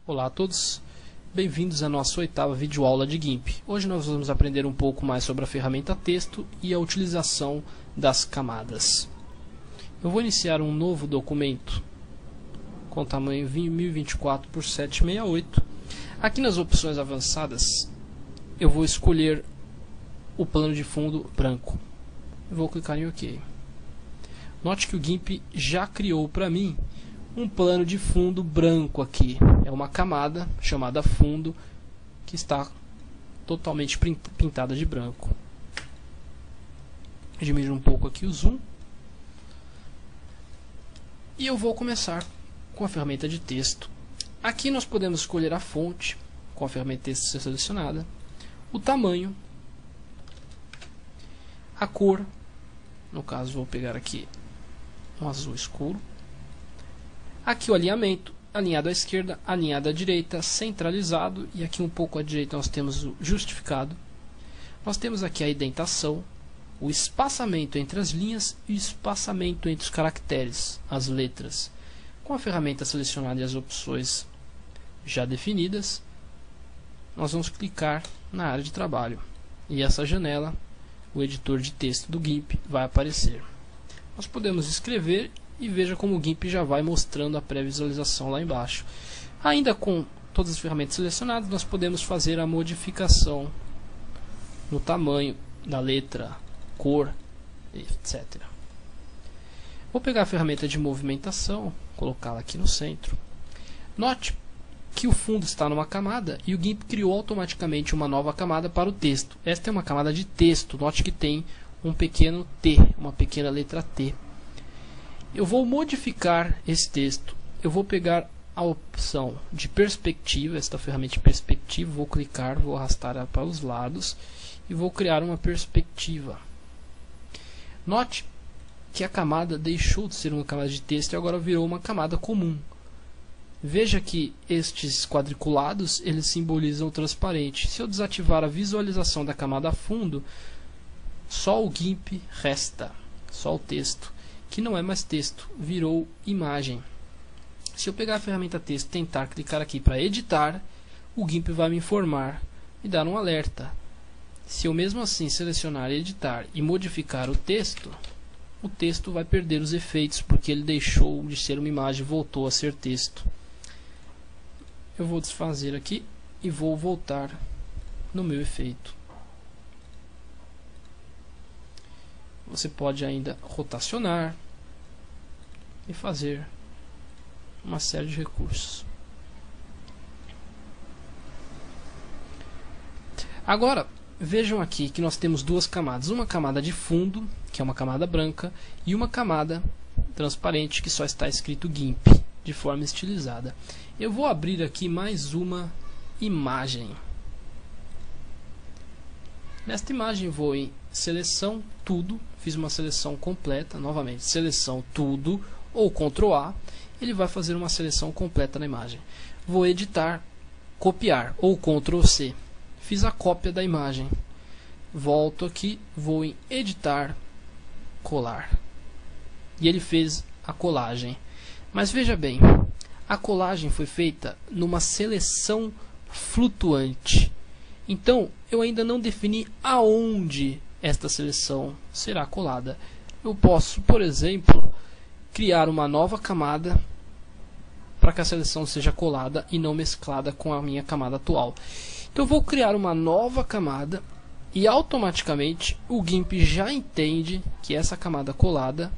Olá a todos, bem-vindos à nossa oitava videoaula de GIMP. Hoje nós vamos aprender um pouco mais sobre a ferramenta texto e a utilização das camadas. Eu vou iniciar um novo documento com tamanho 1024 por 768. Aqui nas opções avançadas eu vou escolher o plano de fundo branco. Vou clicar em OK. Note que o GIMP já criou para mim um plano de fundo branco aqui. É uma camada chamada fundo que está totalmente pintada de branco. Diminuir um pouco aqui o zoom. E eu vou começar com a ferramenta de texto. Aqui nós podemos escolher a fonte com a ferramenta texto selecionada, o tamanho, a cor. No caso vou pegar aqui um azul escuro. Aqui o alinhamento, alinhado à esquerda, alinhado à direita, centralizado, e aqui um pouco à direita nós temos o justificado. Nós temos aqui a indentação, o espaçamento entre as linhas e o espaçamento entre os caracteres, as letras. Com a ferramenta selecionada e as opções já definidas, nós vamos clicar na área de trabalho e essa janela, o editor de texto do GIMP, vai aparecer. Nós podemos escrever e veja como o GIMP já vai mostrando a pré-visualização lá embaixo. Ainda com todas as ferramentas selecionadas, nós podemos fazer a modificação no tamanho da letra, cor, etc. Vou pegar a ferramenta de movimentação, colocá-la aqui no centro. Note que o fundo está numa camada e o GIMP criou automaticamente uma nova camada para o texto. Esta é uma camada de texto. Note que tem um pequeno T, uma pequena letra T. Eu vou modificar esse texto. Eu vou pegar a opção de perspectiva, esta ferramenta de perspectiva, vou clicar, vou arrastar ela para os lados e vou criar uma perspectiva. Note que a camada deixou de ser uma camada de texto e agora virou uma camada comum. Veja que estes quadriculados eles simbolizam o transparente. Se eu desativar a visualização da camada fundo, só o GIMP resta, só o texto, que não é mais texto, virou imagem. Se eu pegar a ferramenta texto e tentar clicar aqui para editar, o GIMP vai me informar e dar um alerta. Se eu mesmo assim selecionar editar e modificar o texto vai perder os efeitos, porque ele deixou de ser uma imagem e voltou a ser texto. Eu vou desfazer aqui e vou voltar no meu efeito. Você pode ainda rotacionar e fazer uma série de recursos. Agora, vejam aqui que nós temos duas camadas. Uma camada de fundo, que é uma camada branca, e uma camada transparente, que só está escrito GIMP, de forma estilizada. Eu vou abrir aqui mais uma imagem. Nesta imagem vou em seleção tudo, fiz uma seleção completa, novamente seleção tudo ou Ctrl A, ele vai fazer uma seleção completa na imagem. Vou editar, copiar ou Ctrl C, fiz a cópia da imagem. Volto aqui, vou em editar, colar, e ele fez a colagem. Mas veja bem, a colagem foi feita numa seleção flutuante. Então, eu ainda não defini aonde esta seleção será colada. Eu posso, por exemplo, criar uma nova camada para que a seleção seja colada e não mesclada com a minha camada atual. Então, eu vou criar uma nova camada e automaticamente o GIMP já entende que essa camada colada,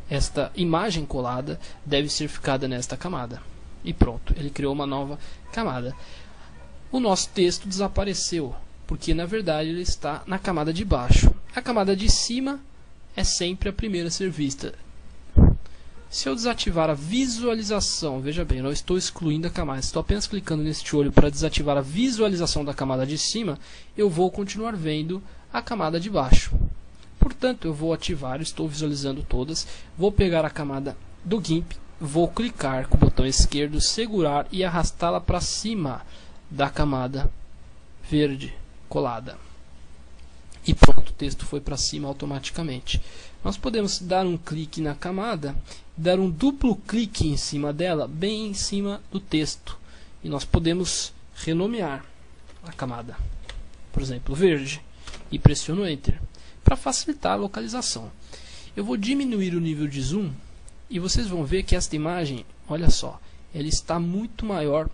esta imagem colada, deve ser ficada nesta camada. E pronto, ele criou uma nova camada. O nosso texto desapareceu, porque na verdade ele está na camada de baixo. A camada de cima é sempre a primeira a ser vista. Se eu desativar a visualização, veja bem, eu não estou excluindo a camada, estou apenas clicando neste olho para desativar a visualização da camada de cima, eu vou continuar vendo a camada de baixo. Portanto, eu vou ativar, estou visualizando todas, vou pegar a camada do GIMP, vou clicar com o botão esquerdo, segurar e arrastá-la para cima da camada verde colada. E pronto, o texto foi para cima automaticamente. Nós podemos dar um clique na camada, dar um duplo clique em cima dela, bem em cima do texto. e nós podemos renomear a camada, por exemplo, verde, e pressiono Enter para facilitar a localização. Eu vou diminuir o nível de zoom e vocês vão ver que esta imagem, olha só, ela está muito maior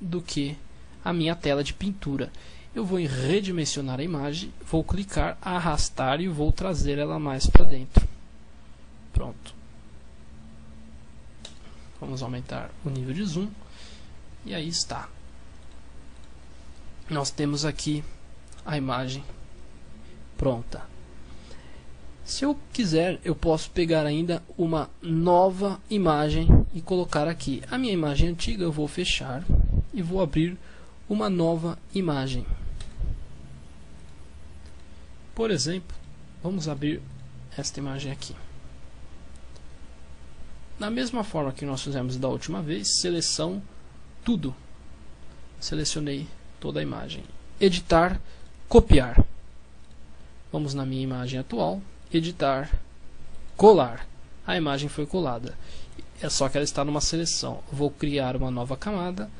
do que a minha tela de pintura. Eu vou em redimensionar a imagem, vou clicar, arrastar e vou trazer ela mais para dentro. Pronto. Vamos aumentar o nível de zoom e aí está. Nós temos aqui a imagem pronta. Se eu quiser, eu posso pegar ainda uma nova imagem e colocar aqui. A minha imagem antiga eu vou fechar e vou abrir uma nova imagem. Por exemplo, vamos abrir esta imagem aqui. Da mesma forma que nós fizemos da última vez, seleção tudo. Selecionei toda a imagem. Editar, copiar. Vamos na minha imagem atual, editar, colar. A imagem foi colada. É só que ela está numa seleção. Vou criar uma nova camada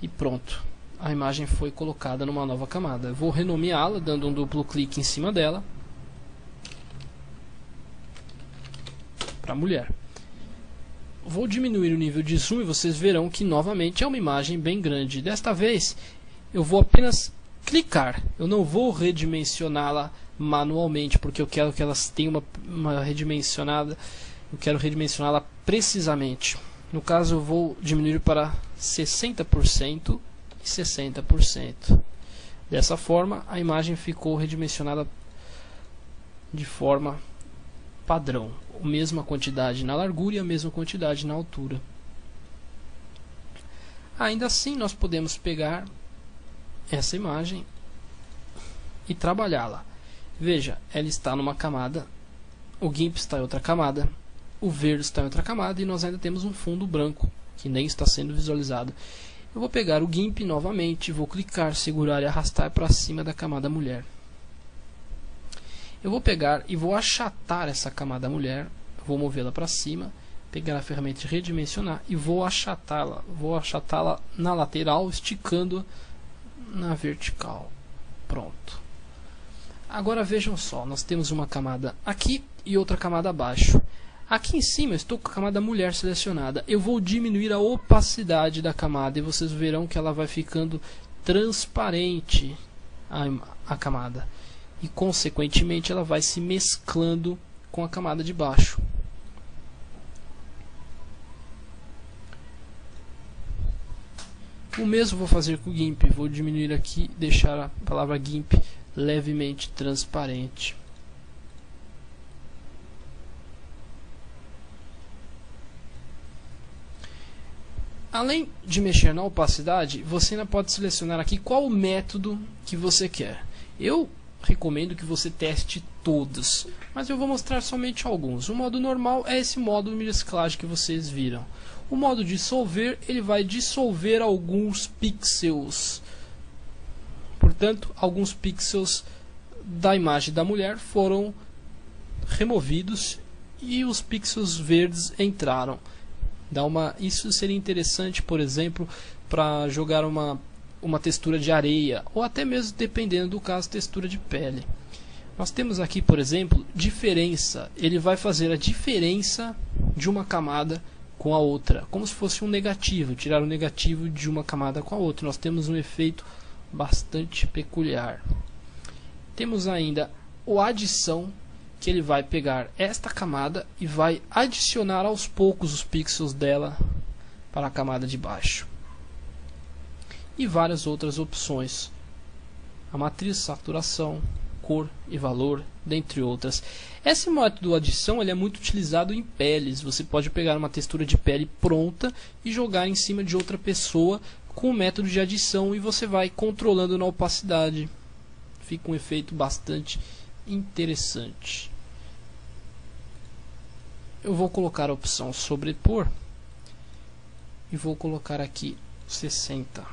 e pronto. A imagem foi colocada numa nova camada. Vou renomeá-la, dando um duplo clique em cima dela. Para mulher. Vou diminuir o nível de zoom e vocês verão que novamente é uma imagem bem grande. Desta vez eu vou apenas clicar. Eu não vou redimensioná-la manualmente, porque eu quero que elas tenham uma redimensionada. Eu quero redimensioná-la precisamente. No caso eu vou diminuir para 60% e 60%. Dessa forma a imagem ficou redimensionada de forma padrão, a mesma quantidade na largura e a mesma quantidade na altura. Ainda assim nós podemos pegar essa imagem e trabalhá-la. Veja, ela está numa camada, o GIMP está em outra camada, o verde está em outra camada e nós ainda temos um fundo branco que nem está sendo visualizado. Eu vou pegar o GIMP novamente, vou clicar, segurar e arrastar para cima da camada mulher. Eu vou pegar e vou achatar essa camada mulher, vou movê-la para cima, pegar a ferramenta de redimensionar e vou achatá-la na lateral, esticando na vertical. Pronto. Agora vejam só, nós temos uma camada aqui e outra camada abaixo. Aqui em cima eu estou com a camada mulher selecionada. Eu vou diminuir a opacidade da camada e vocês verão que ela vai ficando transparente a camada. E consequentemente ela vai se mesclando com a camada de baixo. O mesmo vou fazer com o GIMP. Vou diminuir aqui, deixar a palavra GIMP levemente transparente. Além de mexer na opacidade, você ainda pode selecionar aqui qual o método que você quer. Eu recomendo que você teste todos, mas eu vou mostrar somente alguns. O modo normal é esse modo de mesclagem que vocês viram. O modo dissolver, ele vai dissolver alguns pixels. Portanto, alguns pixels da imagem da mulher foram removidos e os pixels verdes entraram. Isso seria interessante, por exemplo, para jogar uma textura de areia, ou até mesmo, dependendo do caso, textura de pele. Nós temos aqui, por exemplo, diferença. Ele vai fazer a diferença de uma camada com a outra, como se fosse um negativo, tirar o negativo de uma camada com a outra. Nós temos um efeito bastante peculiar. Temos ainda o adição, que ele vai pegar esta camada e vai adicionar aos poucos os pixels dela para a camada de baixo. E várias outras opções. A matriz, saturação, cor e valor, dentre outras. Esse método adição ele é muito utilizado em peles. Você pode pegar uma textura de pele pronta e jogar em cima de outra pessoa com o método de adição e você vai controlando na opacidade. Fica um efeito bastante interessante. Eu vou colocar a opção sobrepor e vou colocar aqui 60.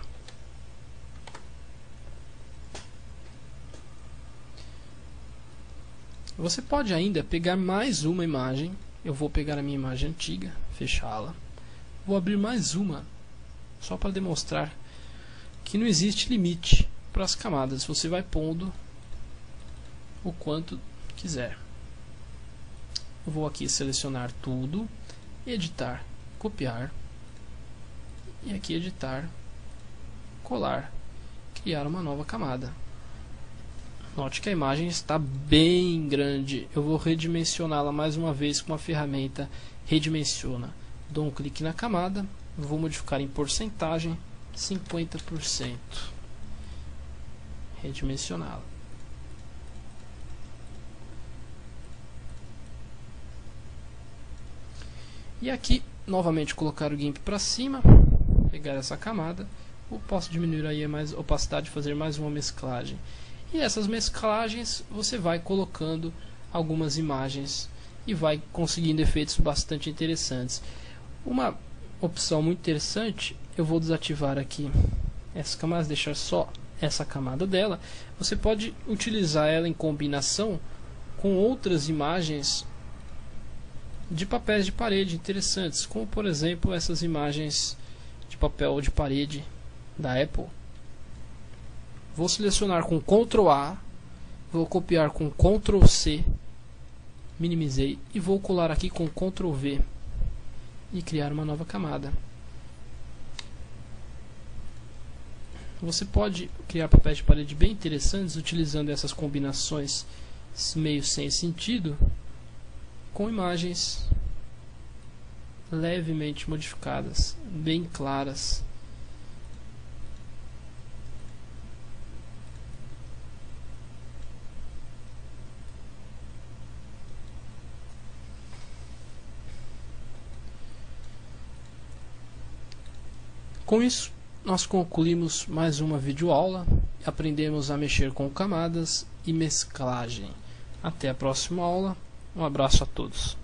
Você pode ainda pegar mais uma imagem. Eu vou pegar a minha imagem antiga, fechá-la. Vou abrir mais uma só para demonstrar que não existe limite para as camadas, você vai pondo o quanto quiser. Eu vou aqui selecionar tudo, editar, copiar, e aqui editar, colar, criar uma nova camada. Note que a imagem está bem grande. Eu vou redimensioná-la mais uma vez com a ferramenta Redimensiona. Dou um clique na camada, vou modificar em porcentagem 50%. Redimensioná-la. E aqui, novamente colocar o GIMP para cima, pegar essa camada. Eu posso diminuir aí a opacidade e fazer mais uma mesclagem. E essas mesclagens você vai colocando algumas imagens e vai conseguindo efeitos bastante interessantes. Uma opção muito interessante, eu vou desativar aqui essas camadas, deixar só essa camada dela. Você pode utilizar ela em combinação com outras imagens de papéis de parede interessantes, como por exemplo essas imagens de papel de parede da Apple. Vou selecionar com Ctrl A, vou copiar com Ctrl C, minimizei, e vou colar aqui com Ctrl V e criar uma nova camada. Você pode criar papéis de parede bem interessantes utilizando essas combinações meio sem sentido com imagens levemente modificadas, bem claras. Com isso, nós concluímos mais uma videoaula. Aprendemos a mexer com camadas e mesclagem. Até a próxima aula. Um abraço a todos.